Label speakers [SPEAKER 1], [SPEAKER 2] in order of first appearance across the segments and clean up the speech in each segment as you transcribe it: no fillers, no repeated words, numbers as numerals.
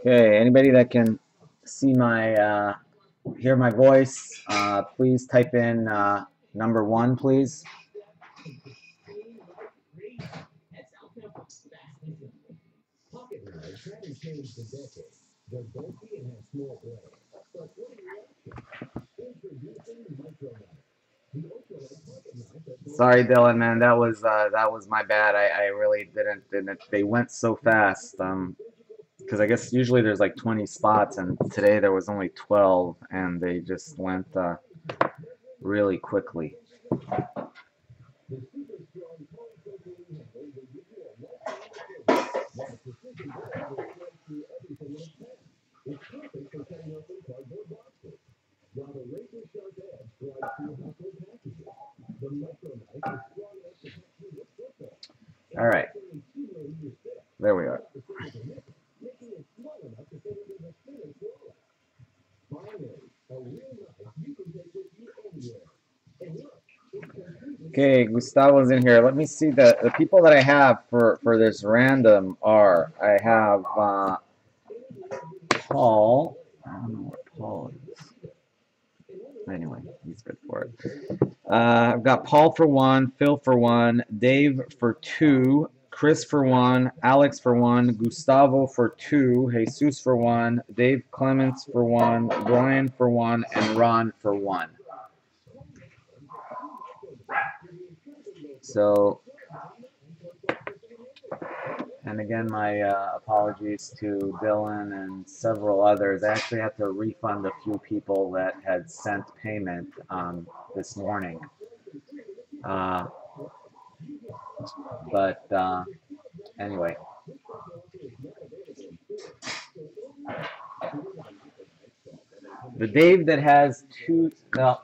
[SPEAKER 1] Okay, anybody that can see my hear my voice, please type in number one, please. Sorry, Dylan, man, that was my bad. I really didn't. They went so fast. Because I guess usually there's like 20 spots, and today there was only 12, and they just went really quickly. All right, there we are. Okay, Gustavo's in here. Let me see the people that I have for this random are. I have Paul. I don't know what Paul is. Anyway, he's good for it. I've got Paul for one, Phil for one, Dave for two, Chris for one, Alex for one, Gustavo for two, Jesus for one, Dave Clements for one, Brian for one, and Ron for one. So, and again, my apologies to Dylan and several others. I actually had to refund a few people that had sent payment this morning. But anyway. The Dave that has two, well,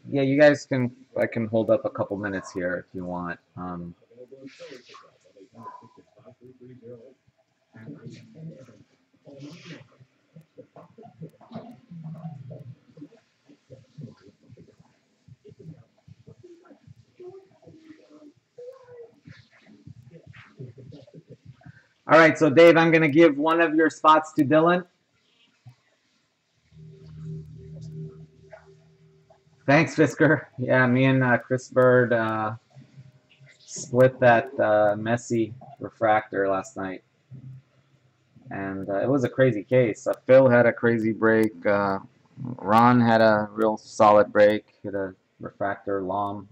[SPEAKER 1] yeah, you guys can, I can hold up a couple minutes here if you want. All right, so Dave, I'm going to give one of your spots to Dylan. Thanks, Fisker. Yeah, me and Chris Bird split that messy refractor last night. And it was a crazy case. Phil had a crazy break. Ron had a real solid break. Hit a refractor Lom.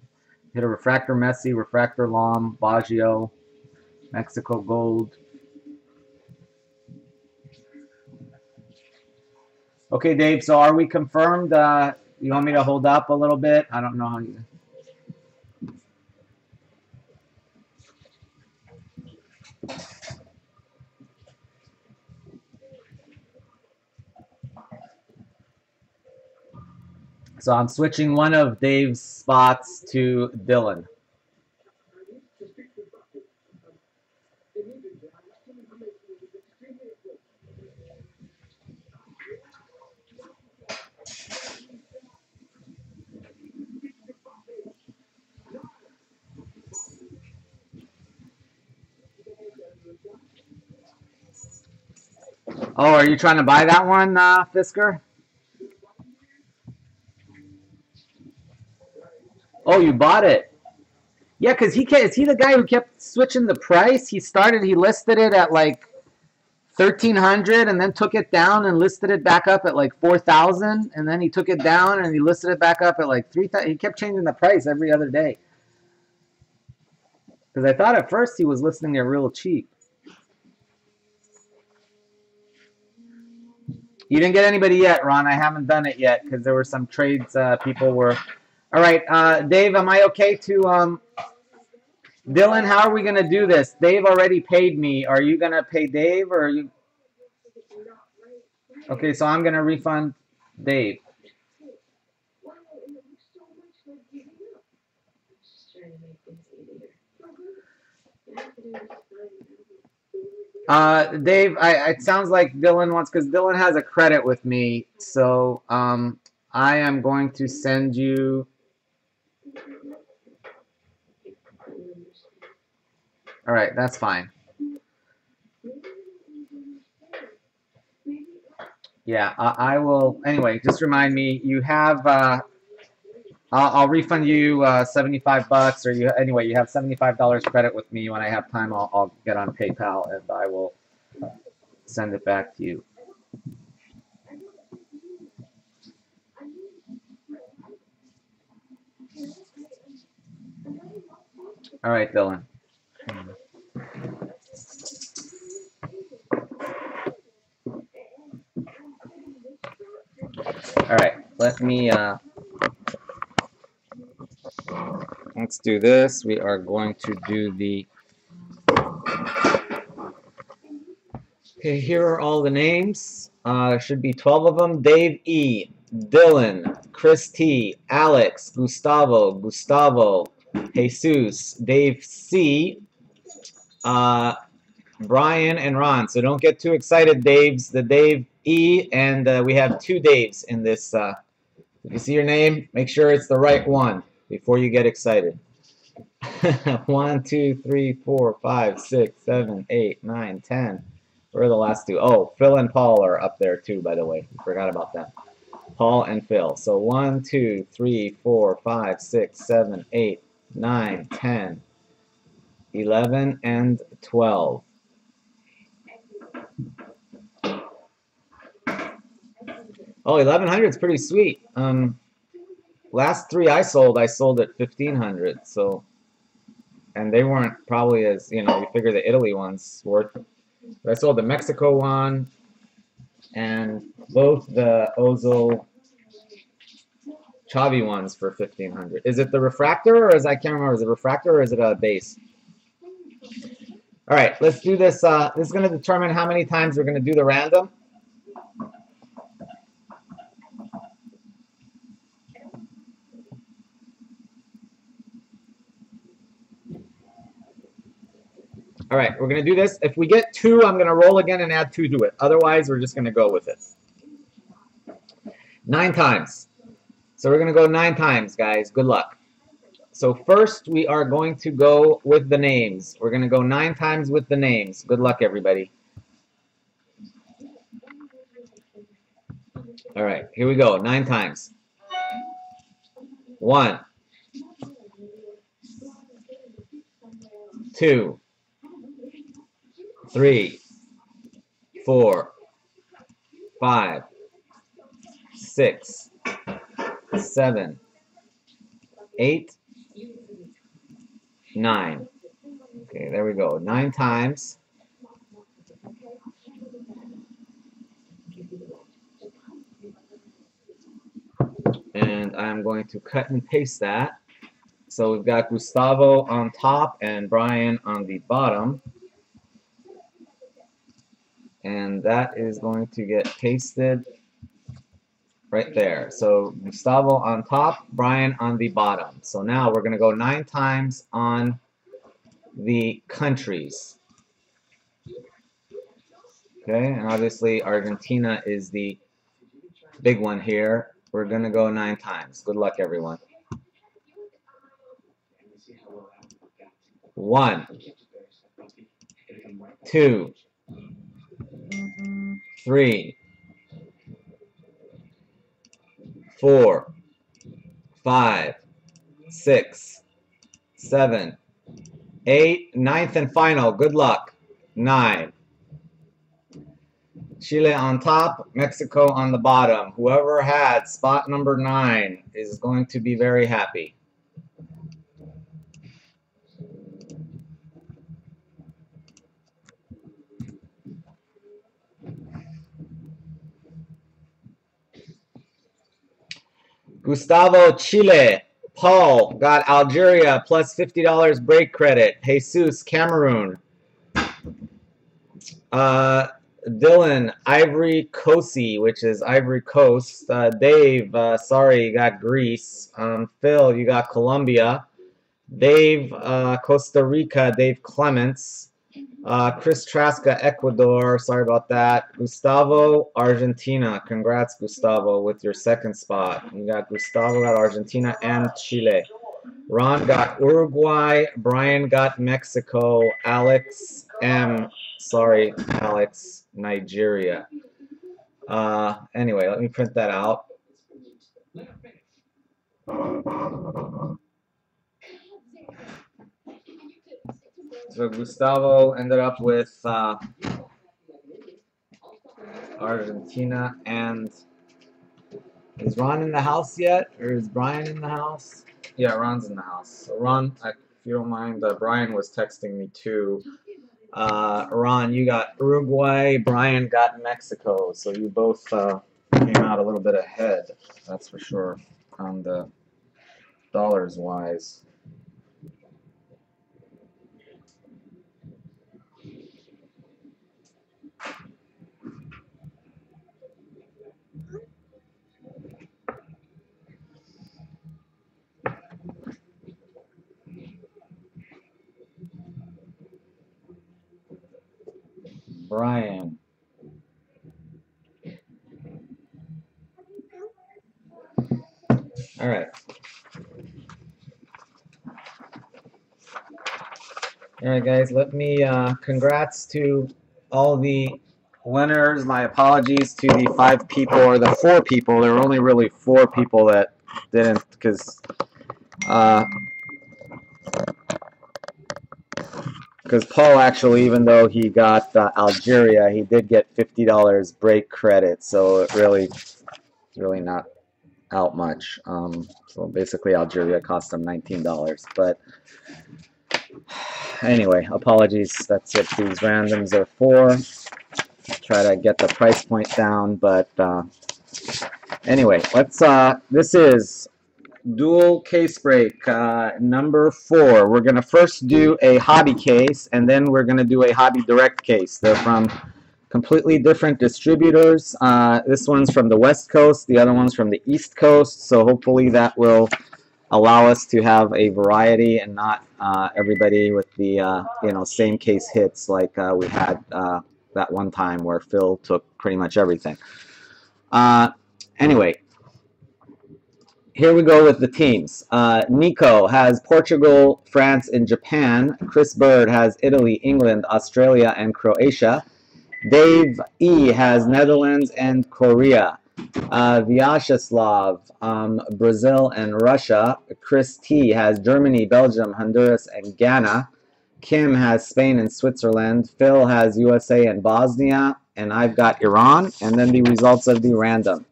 [SPEAKER 1] Hit a refractor Messi, refractor Lom, Baggio, Mexico Gold. Okay, Dave, so are we confirmed? You want me to hold up a little bit? I don't know how you... So I'm switching one of Dave's spots to Dylan. Oh, are you trying to buy that one, Fisker? Oh, you bought it. Yeah, because is he the guy who kept switching the price? He listed it at like 1,300 and then took it down and listed it back up at like 4,000, and then he took it down and he listed it back up at like 3,000. He kept changing the price every other day. Because I thought at first he was listing it real cheap. You didn't get anybody yet, Ron. I haven't done it yet because there were some trades people were. All right, Dave, am I okay to Dylan, how are we going to do this? Dave already paid me. Are you going to pay Dave or are you? Okay, so I'm going to refund Dave. Dave, it sounds like Dylan wants, because Dylan has a credit with me, so I am going to send you. All right, that's fine. Yeah, I will. Anyway, just remind me. You have. I'll refund you $75, or you anyway. You have $75 credit with me. When I have time, I'll get on PayPal and I will send it back to you. All right, Dylan. All right, let me. Let's do this. We are going to do the. Okay, here are all the names. Should be 12 of them. Dave E, Dylan, Chris T, Alex, Gustavo, Jesus, Dave C, Brian, and Ron. So don't get too excited, Daves. The Dave E, and we have two Daves in this. If you see your name, make sure it's the right one before you get excited. 1, 2, 3, 4, 5, 6, 7, 8, 9, 10. Where are the last two? Oh, Phil and Paul are up there too, by the way. Forgot about that. Paul and Phil. So 1, 2, 3, 4, 5, 6, 7, 8, 9, 10, 11, and 12. Oh, 1100 is pretty sweet. Last three I sold at 1500. So, and they weren't probably as, you figure the Italy ones worth. I sold the Mexico one and both the Ozo Chavi ones for 1500. Is it the refractor, or I can't remember, is it a refractor or is it a base? All right, let's do this. This is going to determine how many times we're going to do the random. All right, we're going to do this. If we get 2, I'm going to roll again and add 2 to it. Otherwise, we're just going to go with it. 9 times. So we're going to go 9 times, guys. Good luck. So first, we are going to go with the names. We're going to go 9 times with the names. Good luck, everybody. All right, here we go. 9 times. 1, 2, 3, 4, 5, 6, 7, 8, 9. Okay, there we go. 9 times. And I'm going to cut and paste that. So we've got Gustavo on top and Brian on the bottom. And that is going to get pasted right there. So Gustavo on top, Brian on the bottom. So now we're going to go 9 times on the countries. Okay, and obviously Argentina is the big one here. We're going to go 9 times. Good luck, everyone. 1, 2, 3, 4, 5, 6, 7, 8, 9th and final. Good luck. 9. Chile on top, Mexico on the bottom. Whoever had spot number 9 is going to be very happy. Gustavo, Chile. Paul got Algeria plus $50 break credit. Jesus, Cameroon. Dylan, Ivory Coast, which is Ivory Coast. Dave, sorry, you got Greece. Phil, you got Colombia. Dave, Costa Rica. Dave Clements. Chris Traska, Ecuador. Sorry about that. Gustavo, Argentina. Congrats, Gustavo, with your 2nd spot. You got Gustavo got Argentina and Chile. Ron got Uruguay. Brian got Mexico. Alex M. Sorry, Alex, Nigeria. Anyway, let me print that out. So Gustavo ended up with Argentina. And is Ron in the house yet? Or is Brian in the house? Yeah, Ron's in the house. So Ron, if you don't mind, Brian was texting me too. Ron, you got Uruguay. Brian got Mexico. So you both came out a little bit ahead. That's for sure on the dollars wise. Brian. All right. All right, guys. Let me congrats to all the winners. My apologies to the 5 people or the 4 people. There were only really 4 people that didn't, because Paul actually, even though he got Algeria, he did get $50 break credit. So it's really not out much. So basically, Algeria cost him $19. But anyway, apologies. That's what these randoms are for. Try to get the price point down. But anyway, let's. This is dual case break number 4. We're gonna first do a hobby case, and then we're gonna do a hobby direct case. They're from completely different distributors. This one's from the West Coast, the other one's from the East Coast, so hopefully that will allow us to have a variety and not everybody with the same case hits like we had that one time where Phil took pretty much everything. Anyway, here we go with the teams. Nico has Portugal, France, and Japan. Chris Bird has Italy, England, Australia, and Croatia. Dave E has Netherlands and Korea. Vyacheslav, Brazil and Russia. Chris T has Germany, Belgium, Honduras, and Ghana. Kim has Spain and Switzerland. Phil has USA and Bosnia. And I've got Iran. And then the results of the random.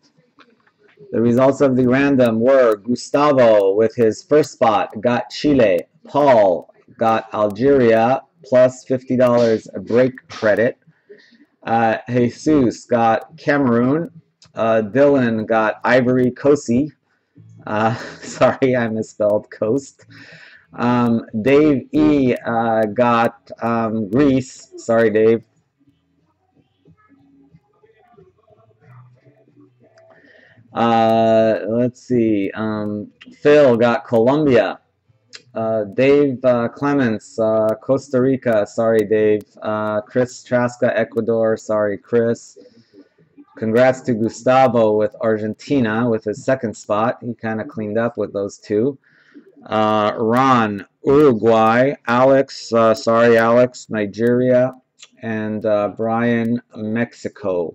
[SPEAKER 1] The results of the random were Gustavo, with his first spot, got Chile. Paul got Algeria, plus $50 break credit. Jesus got Cameroon. Dylan got Ivory Coast. Sorry, I misspelled Coast. Dave E got Greece. Sorry, Dave. Let's see. Phil got Colombia. Dave Clements, Costa Rica. Sorry, Dave. Chris Traska, Ecuador. Sorry, Chris. Congrats to Gustavo with Argentina with his second spot. He kind of cleaned up with those 2. Ron, Uruguay. Alex, sorry, Alex, Nigeria. And Brian, Mexico.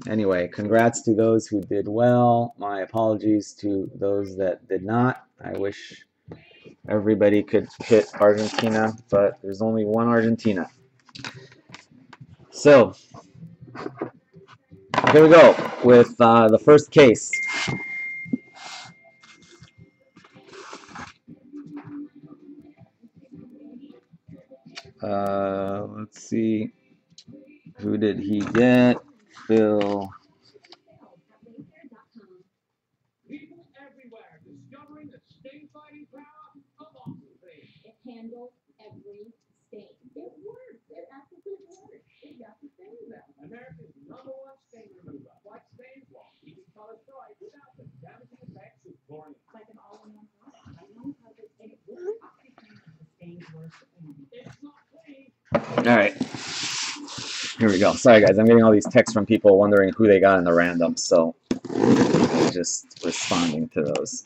[SPEAKER 1] Anyway, congrats to those who did well. My apologies to those that did not. I wish everybody could hit Argentina, but there's only one Argentina. So, here we go with the first case. Let's see. Who did he get? Phil.
[SPEAKER 2] Handle every stain. It works. It absolutely works. It got the stain back. America's #1 stain remover. White stains while keeping color bright without the damaging effects of chlorine. Like an all-in-one product. I know because it works. The stains work. It's not clean.
[SPEAKER 1] All right. Here we go. Sorry, guys. I'm getting all these texts from people wondering who they got in the random, so I'm just responding to those.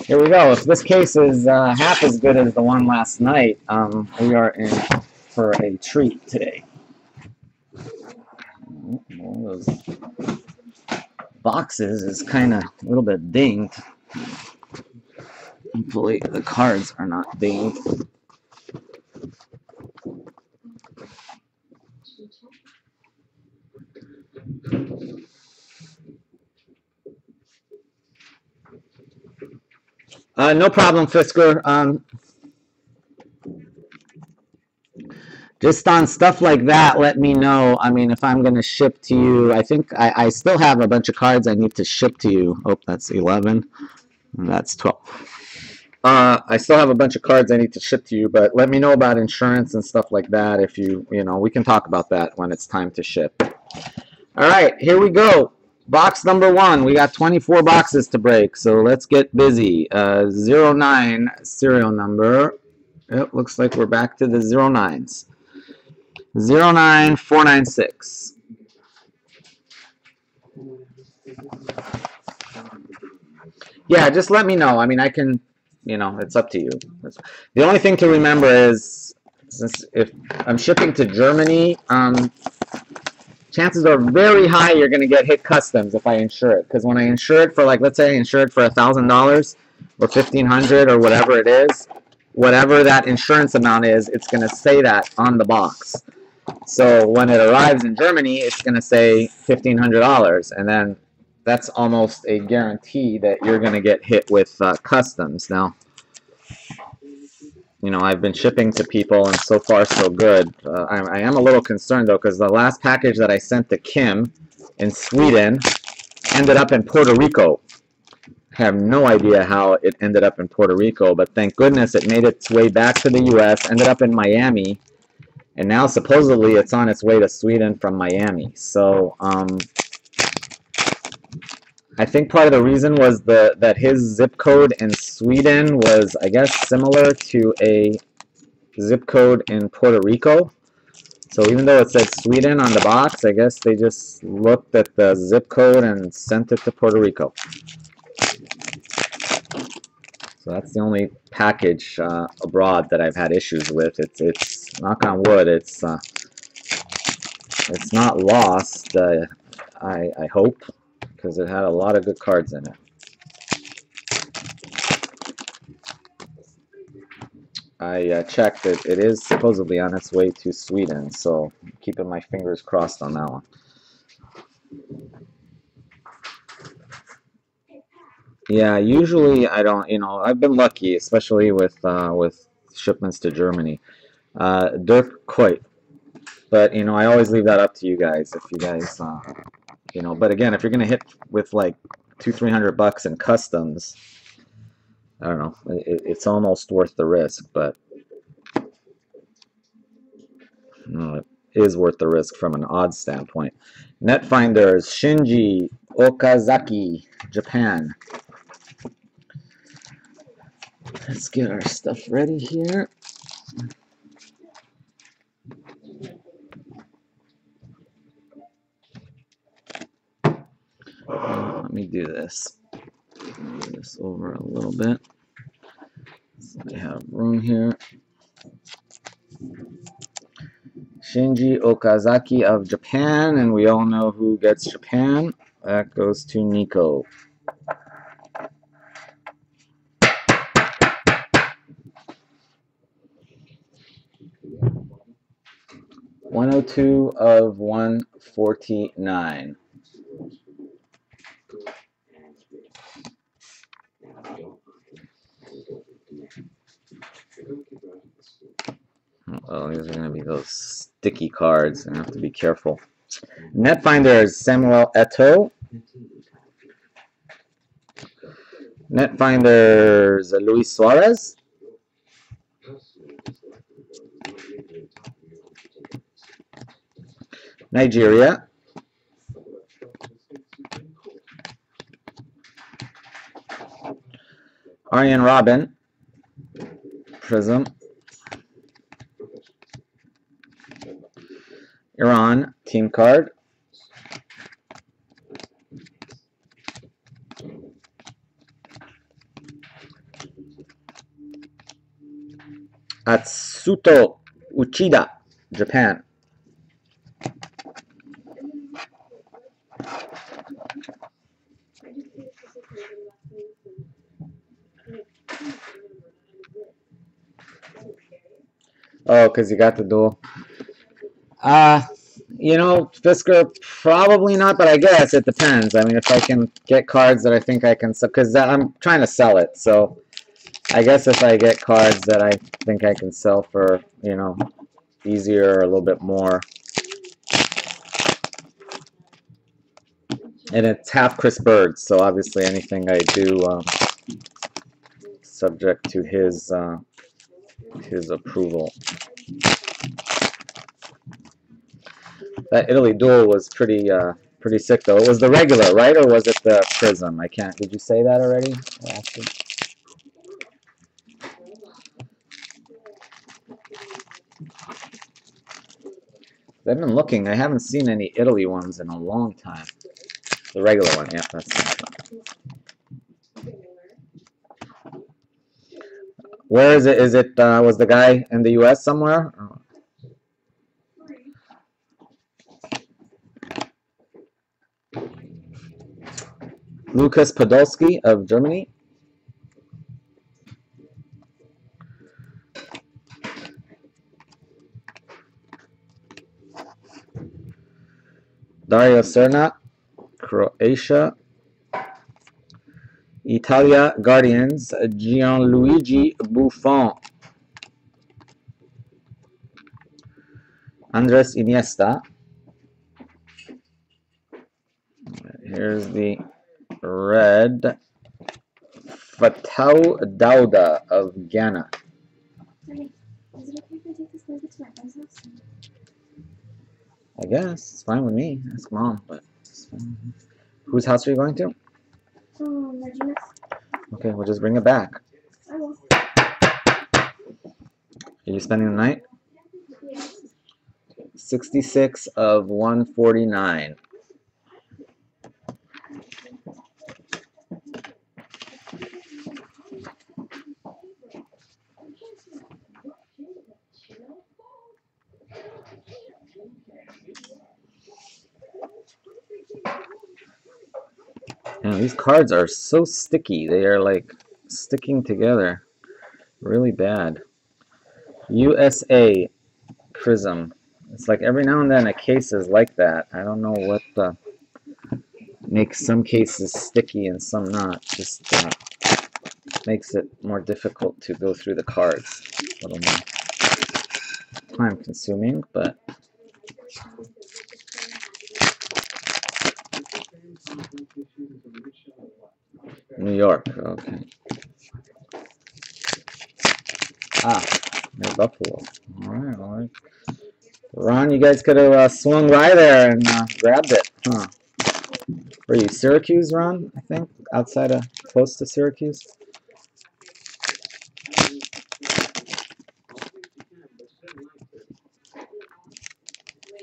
[SPEAKER 1] Here we go. If this case is half as good as the one last night, we are in for a treat today. One of those boxes is kind of a little bit dinged. Hopefully the cards are not dinged. No problem, Fisker. Just on stuff like that, let me know. I mean, if I'm going to ship to you, I think I still have a bunch of cards I need to ship to you. Oh, that's 11. And that's 12. I still have a bunch of cards I need to ship to you, but let me know about insurance and stuff like that. If you know, we can talk about that when it's time to ship. All right, here we go. Box number 1. We got 24 boxes to break, so let's get busy. 09 serial number. It looks like we're back to the 09s. 09496. Yeah, just let me know. I mean, I can, you know, it's up to you. The only thing to remember is, since if I'm shipping to Germany, chances are very high you're going to get hit customs if I insure it. Because when I insure it for, like, let's say I insure it for $1,000 or $1,500 or whatever it is, whatever that insurance amount is, it's going to say that on the box. So when it arrives in Germany, it's going to say $1,500, and then that's almost a guarantee that you're going to get hit with customs. Now, you know, I've been shipping to people, and so far so good. I am a little concerned, though, because the last package that I sent to Kim in Sweden ended up in Puerto Rico. I have no idea how it ended up in Puerto Rico, but thank goodness it made its way back to the U.S., ended up in Miami, and now supposedly it's on its way to Sweden from Miami. So I think part of the reason was that his zip code in Sweden was, I guess, similar to a zip code in Puerto Rico. So even though it said Sweden on the box, I guess they just looked at the zip code and sent it to Puerto Rico. So that's the only package abroad that I've had issues with. It's knock on wood, it's not lost. I hope, because it had a lot of good cards in it. I checked that it is supposedly on its way to Sweden, so I'm keeping my fingers crossed on that one. Yeah, usually I don't, you know, I've been lucky, especially with shipments to Germany. Dirk Kuyt. But, you know, I always leave that up to you guys, if you guys, you know, but again, if you're going to hit with like $200-300 in customs, I don't know, it's almost worth the risk, but no, it is worth the risk from an odds standpoint. Netfinders, Shinji Okazaki, Japan. Let's get our stuff ready here. Let me do this. Move this over a little bit so I have room here. Shinji Okazaki of Japan, and we all know who gets Japan. That goes to Nico. $102 of $149. Oh, these are going to be those sticky cards. I have to be careful. Netfinders, Samuel Eto'o. Netfinders, Luis Suarez. Nigeria. Arjen Robben. Prism. Iran, team card. Atsuto Uchida, Japan. Oh, because you got the dual. You know, Fisker, probably not, but I guess it depends. I mean, if I can get cards that I think I can sell, because I'm trying to sell it, so I guess if I get cards that I think I can sell for, you know, easier or a little bit more. And it's half Chris Bird, so obviously anything I do, subject to his approval. That Italy duel was pretty sick though. It was the regular, right, or was it the Prism? I can't. Did you say that already? I've been looking. I haven't seen any Italy ones in a long time. The regular one, yeah, that's the one. Where is it? Is it was the guy in the U.S. somewhere? Oh. Lukas Podolski of Germany. Dario Serna, Croatia. Italia Guardians, Gianluigi Buffon. Andres Iniesta. Here's the red. Fatau Dauda of Ghana.
[SPEAKER 3] Is it okay if I take this blanket to my friend's house?
[SPEAKER 1] I guess. It's fine with me. Ask Mom, but it's fine. Whose house are you going to?
[SPEAKER 3] Regina's.
[SPEAKER 1] Okay, we'll just bring it back.
[SPEAKER 3] I will.
[SPEAKER 1] Are you spending the night?
[SPEAKER 3] Yeah.
[SPEAKER 1] 66 of 149. And these cards are so sticky. They are like sticking together really bad. USA Prism. It's like every now and then a case is like that. I don't know what makes some cases sticky and some not. Just makes it more difficult to go through the cards. A little more time consuming, but New York, okay. There's Buffalo. Alright, alright. Ron, you guys could have swung by there and grabbed it, huh? Were you Syracuse, Ron, I think? Outside of, close to Syracuse?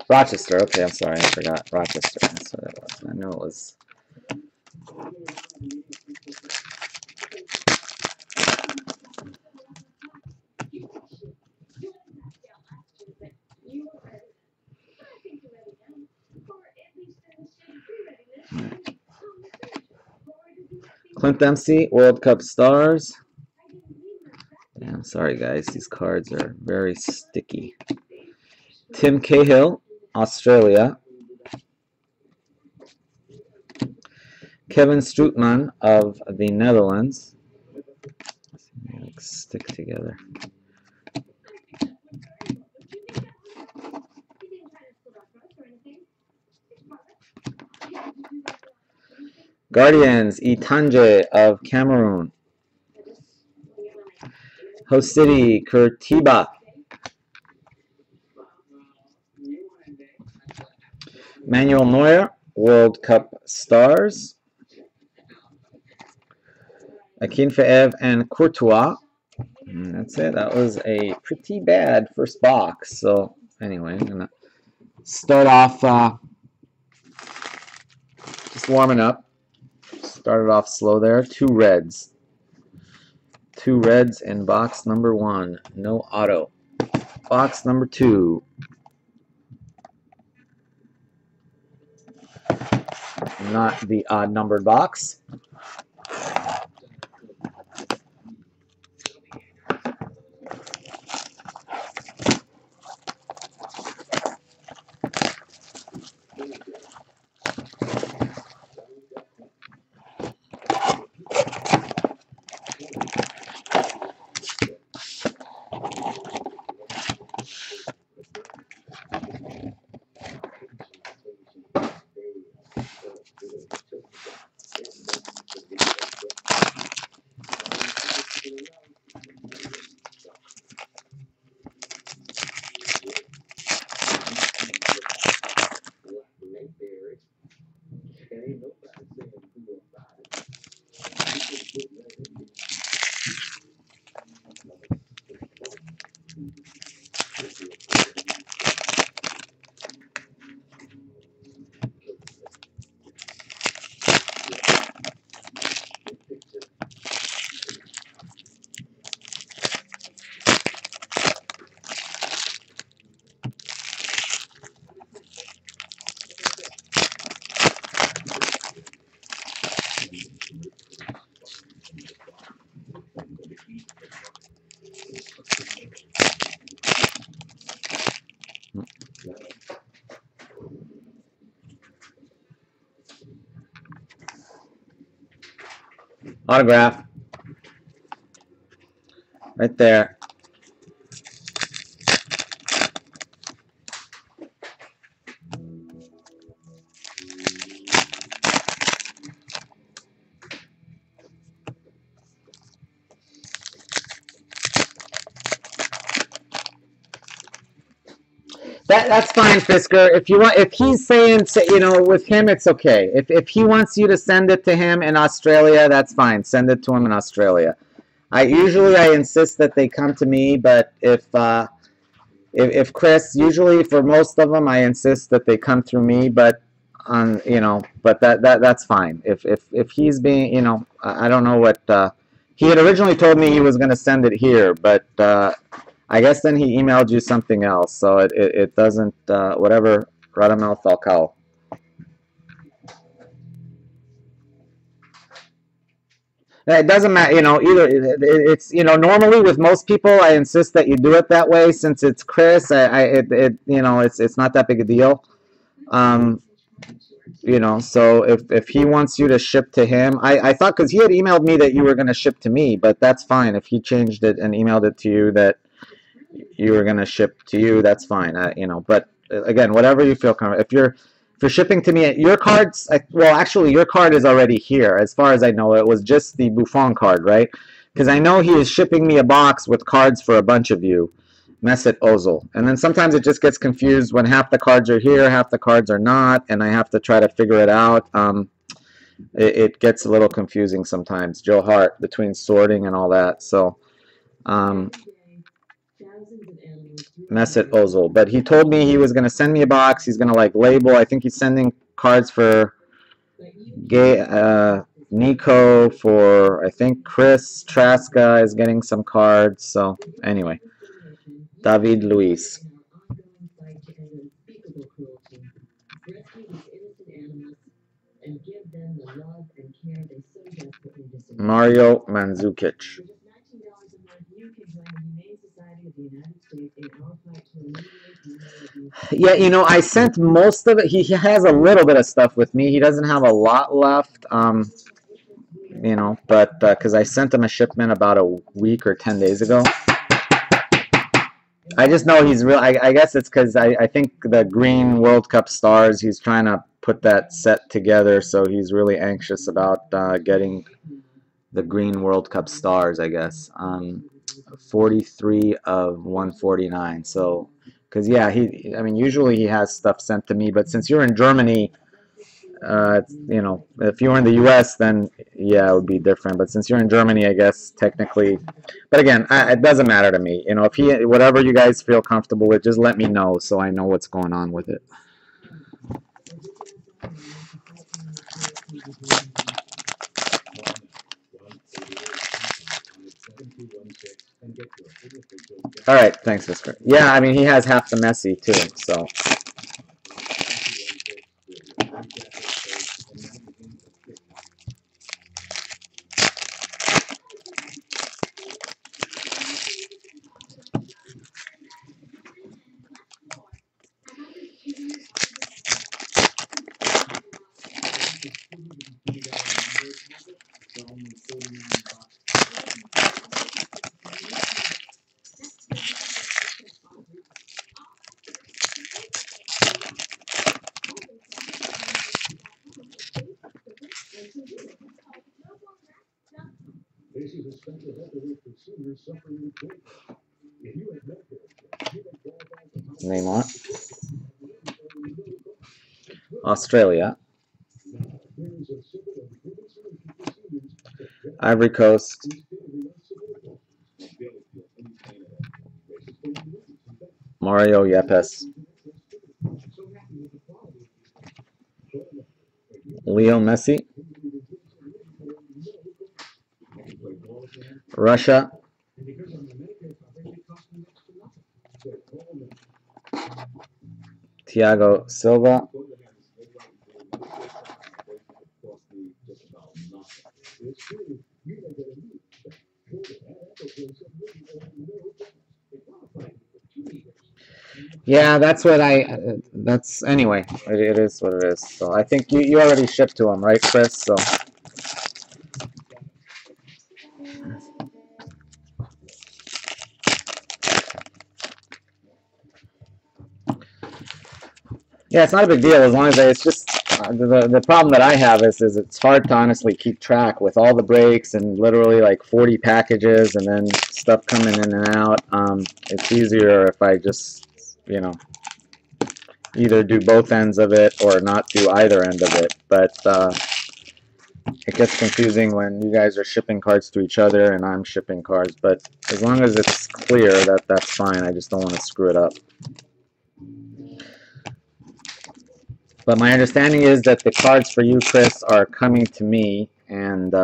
[SPEAKER 1] Rochester, okay, I'm sorry, I forgot. Rochester, that's what it was. I know it was. Clint Dempsey, World Cup Stars. Yeah, I'm sorry guys, these cards are very sticky. Tim Cahill, Australia. Kevin Strootman of the Netherlands. Stick together. Guardians, Itanje of Cameroon. Host City, Curitiba. Manuel Neuer, World Cup Stars. Akinfeev and Courtois. And that's it. That was a pretty bad first box. So anyway, I'm gonna start off just warming up. Started off slow there. Two reds 2 reds in box number 1. No auto. Box number 2. Not the odd numbered box. Autograph. Right there. That's fine, Fisker. If you want, if he's saying, you know, with him, it's okay. If he wants you to send it to him in Australia, that's fine. Send it to him in Australia. I insist that they come to me, but if Chris, usually for most of them, I insist that they come through me. But on, you know, but that's fine. If he's being, you know, I don't know what he had originally told me he was going to send it here, but I guess then he emailed you something else, so it doesn't, whatever, Radamel Falcao. It doesn't matter, you know, either, it's, you know, normally with most people, I insist that you do it that way. Since it's Chris, you know, it's not that big a deal. You know, so if he wants you to ship to him, I thought, because he had emailed me that you were going to ship to me, but that's fine. If he changed it and emailed it to you that you were going to ship to you, that's fine. You know, but again, whatever you feel comfortable. If you're shipping to me, your cards, well, actually, your card is already here. As far as I know, it was just the Buffon card, right? Because I know he is shipping me a box with cards for a bunch of you. Mesut Ozil. And then sometimes it just gets confused when half the cards are here, half the cards are not, and I have to try to figure it out. It gets a little confusing sometimes. Joe Hart, between sorting and all that. So, Mesut Ozil. But he told me he was going to send me a box. He's going to, like, label. I think he's sending cards for Nico, for, I think, Chris Traska is getting some cards. So, anyway. David Luiz. Mario Mandzukic. Yeah, you know, I sent most of it. He has a little bit of stuff with me. He doesn't have a lot left. You know, but because I sent him a shipment about a week or 10 days ago. I just know he's real. I guess it's because I think the Green World Cup stars, he's trying to put that set together, so he's really anxious about getting the Green World Cup stars, I guess. 43 of 149. So, because, yeah, I mean, usually he has stuff sent to me, but since you're in Germany, you know, if you were in the U.S., then, yeah, it would be different. But since you're in Germany, I guess, technically. But again, it doesn't matter to me. You know, if whatever you guys feel comfortable with, just let me know so I know what's going on with it. All right, thanks, Whisker. Yeah, I mean he has half the Messi too, so. Neymar. Australia. Ivory Coast. Mario Yepes. Leo Messi. Russia. Thiago Silva. Yeah, that's what that's anyway. It is what it is. So I think you already shipped to him, right, Chris? So. Yeah, it's not a big deal as long as it's just the problem that I have is it's hard to honestly keep track with all the breaks and literally like 40 packages and then stuff coming in and out. It's easier if I just, you know, either do both ends of it or not do either end of it. But it gets confusing when you guys are shipping cards to each other and I'm shipping cards. But as long as it's clear, that's fine. I just don't want to screw it up. But my understanding is that the cards for you, Chris, are coming to me. And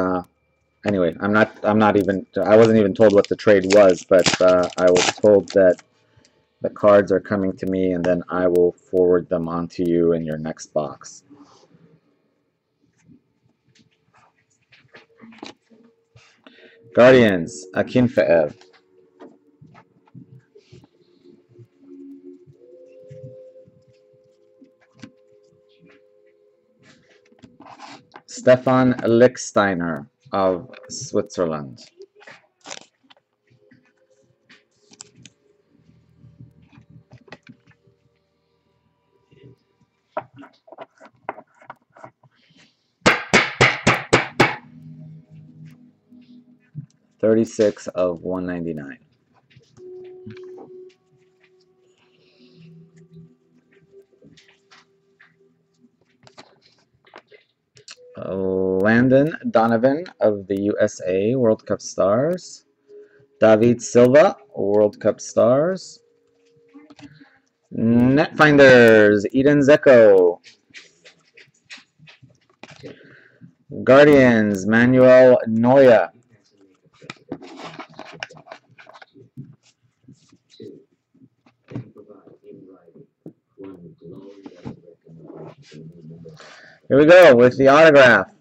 [SPEAKER 1] anyway, I wasn't even told what the trade was, but I was told that the cards are coming to me, and then I will forward them on to you in your next box. Guardians, Akinfeev. Stefan Lichtsteiner of Switzerland. $36 of $199. Landon Donovan of the USA, World Cup Stars. David Silva, World Cup Stars. Netfinders, Eden Zeko. Guardians, Manuel Neuer. Here we go with the autograph.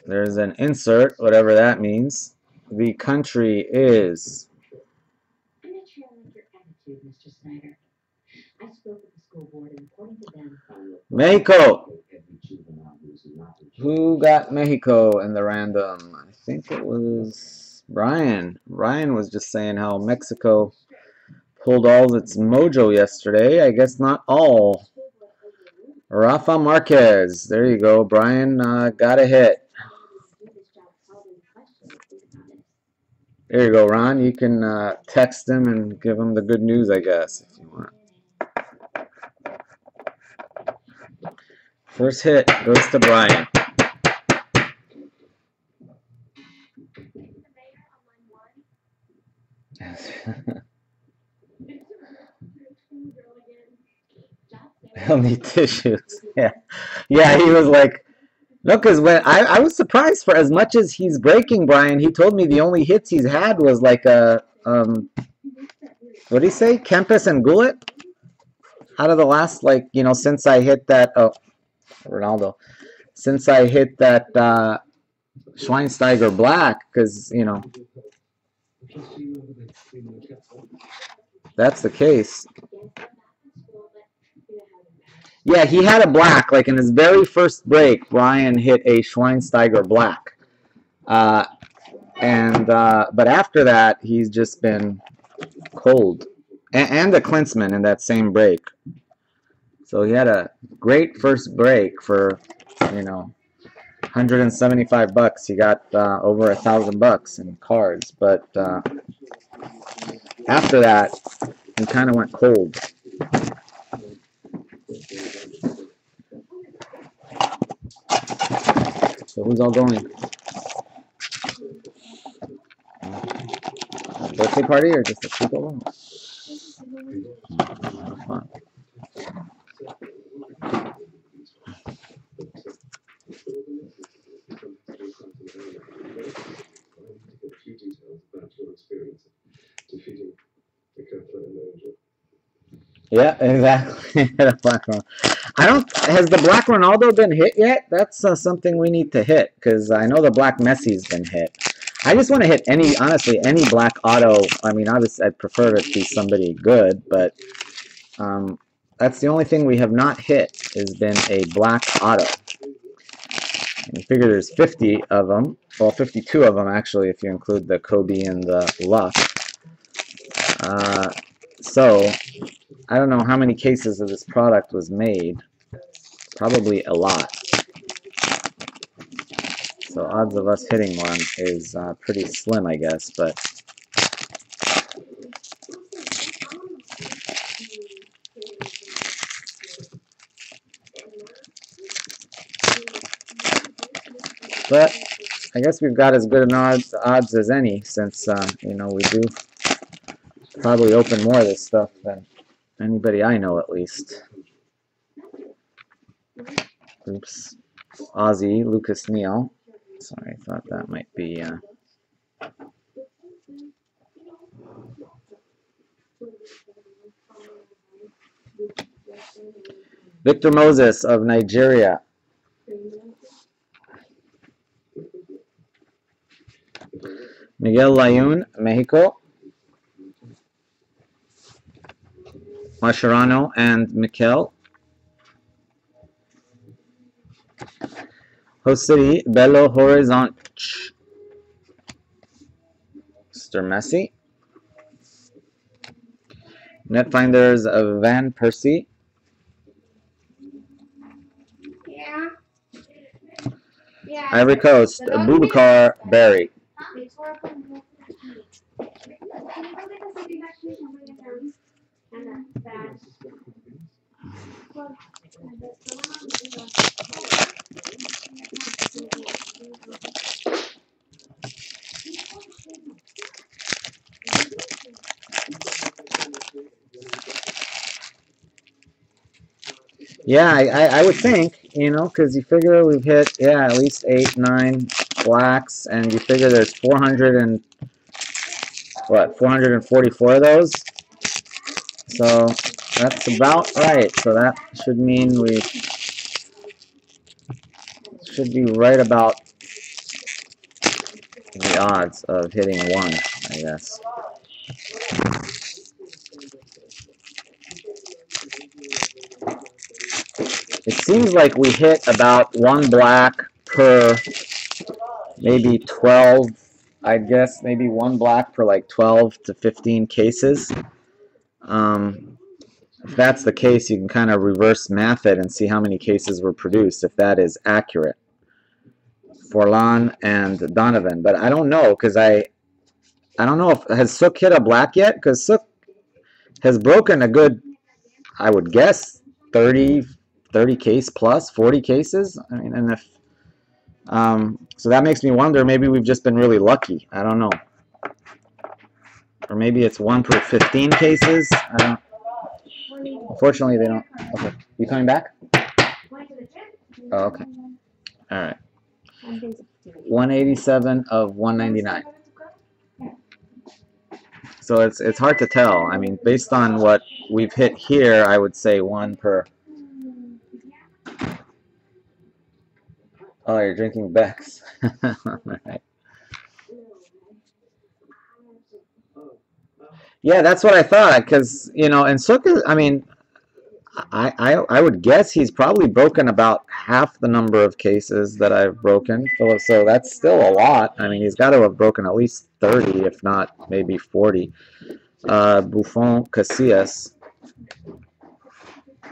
[SPEAKER 1] There's an insert, whatever that means. The country is.
[SPEAKER 4] I'm not sure I like your attitude, Mr. Snyder. I spoke with the school board and according to them,
[SPEAKER 1] Mexico. Who got Mexico in the random? I think it was Brian. Brian was just saying how Mexico pulled all its mojo yesterday. I guess not all. Rafa Marquez. There you go. Brian got a hit. There you go, Ron. You can text him and give him the good news, I guess, if you want. First hit goes to Brian. He'll need tissues. Yeah. Yeah, he was like, no, because when I was surprised for as much as he's breaking, Brian, he told me the only hits he's had was like a, what did he say? Kempis and Goulet? Out of the last, like, since I hit that, oh, Ronaldo, since I hit that Schweinsteiger Black, because, that's the case. Yeah, he had a black. Like in his very first break, Brian hit a Schweinsteiger Black. But after that, he's just been cold. And a Klinsmann in that same break. So he had a great first break for, $175. He got over $1,000 in cards. But after that, he kind of went cold. So who's all going? A birthday party or just a people? Fun. Yeah, exactly. The black one. Has the black Ronaldo been hit yet? That's something we need to hit because I know the black Messi's been hit. I just want to hit honestly, any black auto. I mean, obviously, I'd prefer to be somebody good, but that's the only thing we have not hit has been a black auto. And you figure there's 50 of them. Well, 52 of them actually, if you include the Kobe and the Luck. So I don't know how many cases of this product was made. Probably a lot. So odds of us hitting one is pretty slim, I guess. But I guess we've got as good an odds as any, since we do probably open more of this stuff than anybody I know, at least. Oops. Aussie, Lucas Neal. Sorry, I thought that might be... Victor Moses of Nigeria. Miguel Layun, Mexico. Mascherano and Mikel. Jose Belo Horizonte. Mr. Messi. Netfinders of Van Persie.
[SPEAKER 3] Yeah. Yeah.
[SPEAKER 1] Ivory Coast, Boubacar Berry. Yeah, I would think, because you figure we've hit, at least 8, 9 blacks, and you figure there's 444 of those. So that's about right. So that should mean we should be right about the odds of hitting one, I guess. It seems like we hit about one black per maybe 12, I'd guess, maybe one black per like 12 to 15 cases. If that's the case, you can kind of reverse math it and see how many cases were produced, if that is accurate. Forlan and Donovan. But I don't know, because I don't know if, has Sook hit a black yet? Because Sook has broken a good, I would guess, 30 case plus, 40 cases. I mean, and if, so that makes me wonder, maybe we've just been really lucky. I don't know. Or maybe it's 1 per 15 cases. I don't. Unfortunately, they don't. Okay, you coming back? Oh, okay. All right. 187 of 199. So it's hard to tell. I mean, based on what we've hit here, I would say one per. Oh, you're drinking Beck's. All right. Yeah, that's what I thought. Because and Sukkah. I mean, I would guess he's probably broken about half the number of cases that I've broken. So that's still a lot. I mean, he's got to have broken at least 30, if not maybe 40. Buffon Casillas.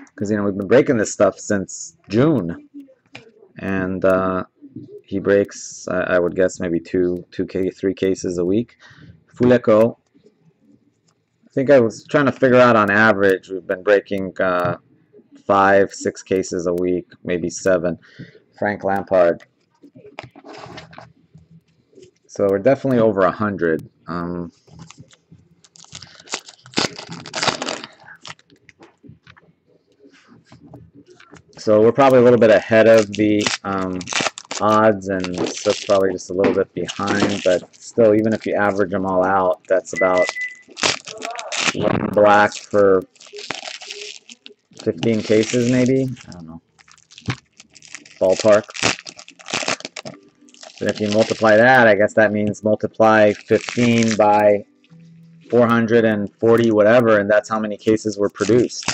[SPEAKER 1] Because we've been breaking this stuff since June, and he breaks, I would guess, maybe 3 cases a week. Fuleco, I think I was trying to figure out on average, we've been breaking 5, 6 cases a week, maybe 7. Frank Lampard. So we're definitely over 100. So we're probably a little bit ahead of the odds, and Sook's probably just a little bit behind, but still, even if you average them all out, that's about 1 black for 15 cases, maybe? I don't know. Ballpark. And if you multiply that, I guess that means multiply 15 by 440 whatever, and that's how many cases were produced.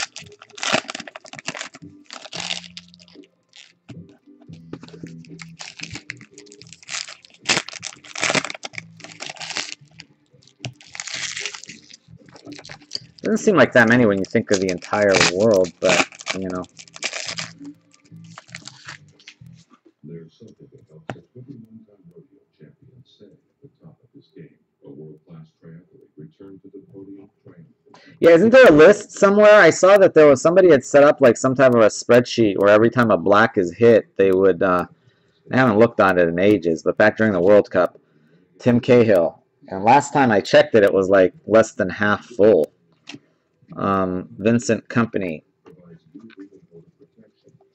[SPEAKER 1] Doesn't seem like that many when you think of the entire world, but
[SPEAKER 5] There's something that helps a 21-time rodeo champion stay at the top of his game. A world-class triathlete returned to the podium triumphantly.
[SPEAKER 1] Yeah, isn't there a list somewhere? I saw that there was somebody had set up like some type of a spreadsheet where every time a black is hit, they would. I haven't looked on it in ages, but back during the World Cup, Tim Cahill, and last time I checked it, it was like less than half full. Vincent Company,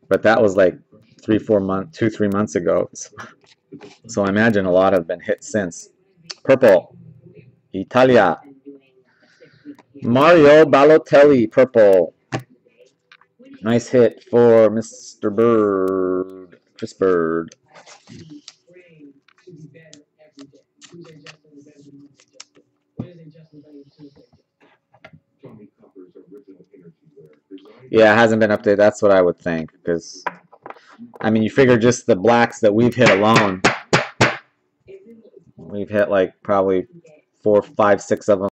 [SPEAKER 1] but that was like 2-3 months ago. So I imagine a lot have been hit since. Purple, Italia. Mario Balotelli, purple. Nice hit for Mr. Bird, Chris Bird. Yeah, it hasn't been updated. That's what I would think, because I mean, you figure just the blacks that we've hit alone, we've hit like probably 4, 5, 6 of them.